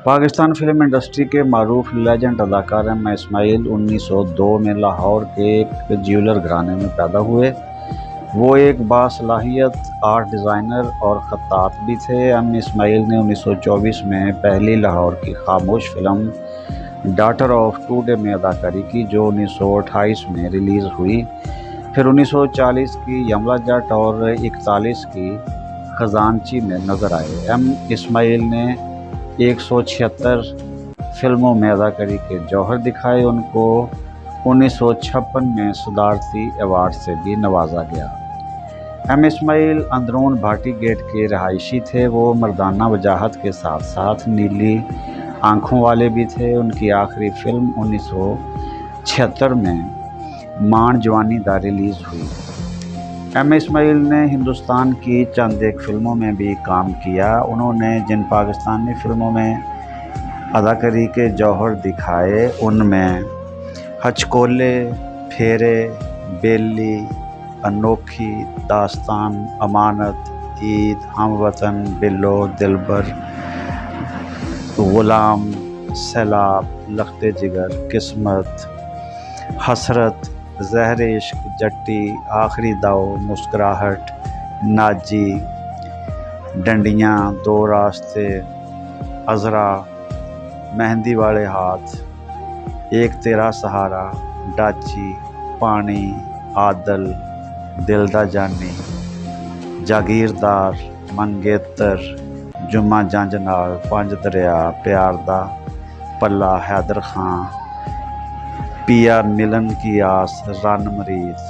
Pakistan film industry के मारूफ legend अदाकार M Ismail 1902 में लाहौर के एक ज्वेलर घराने में पैदा हुए। वो एक बासलाहियत आर्ट डिज़ाइनर और ख़त्तात भी थे। एम इस्माइल ने 1924 में पहली लाहौर की खामोश फिल्म डॉटर ऑफ टुडे में अदाकारी की, जो 1928 में रिलीज़ हुई। फिर 1940 की यमला जट और 41 की खजानची में नज़र आए। एम इस्माइल ने 176 फिल्मों में अदाकारी के जौहर दिखाए। उनको 1956 में सदारती अवार्ड से भी नवाजा गया। एम इस्माइल अंदरून भाटी गेट के रहायशी थे। वो मर्दाना वजाहत के साथ साथ नीली आंखों वाले भी थे। उनकी आखिरी फिल्म 1976 में मान जवानी दा रिलीज़ हुई। एम इस्माइल ने हिंदुस्तान की चंद एक फिल्मों में भी काम किया। उन्होंने जिन पाकिस्तानी फिल्मों में अदाकारी के जौहर दिखाए उनमें हचकोले, फेरे, बेली, अनोखी, दास्तान, अमानत, ईद, हमवतन, बिल्लो, दिलबर, गुलाम, सैलाब, लख्ते जिगर, किस्मत, हसरत, ज़हर इश्क, जट्टी, आखिरी दाव, मुस्कुराहट, नाजी, डंडियाँ, दो रास्ते, अज़रा, मेहंदी वाले हाथ, एक तेरा सहारा, डाची, पानी, आदल, दिल दा जानी, जागीरदार, मंगेतर, जुम्मा जंज नाल, पंज दरिया, प्यार दा पल्ला, हैदर खां, पिया मिलन की आस, रन मरीज,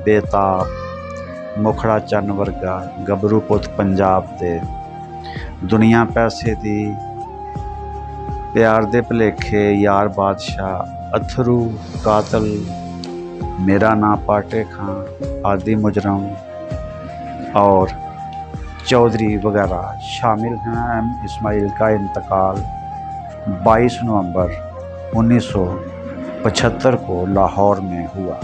बेताब, मुखड़ा चन्न वर्गा, गबरू पुत पंजाब दे, दुनिया पैसे दी, प्यार दे भलेखे, यार बादशाह, अथरू, कातल, मेरा नां पाटे खां, आदि मुजरम और चौधरी वगैरह शामिल हैं। एम इस्माइल का इंतकाल 22 नवंबर 1975 को लाहौर में हुआ।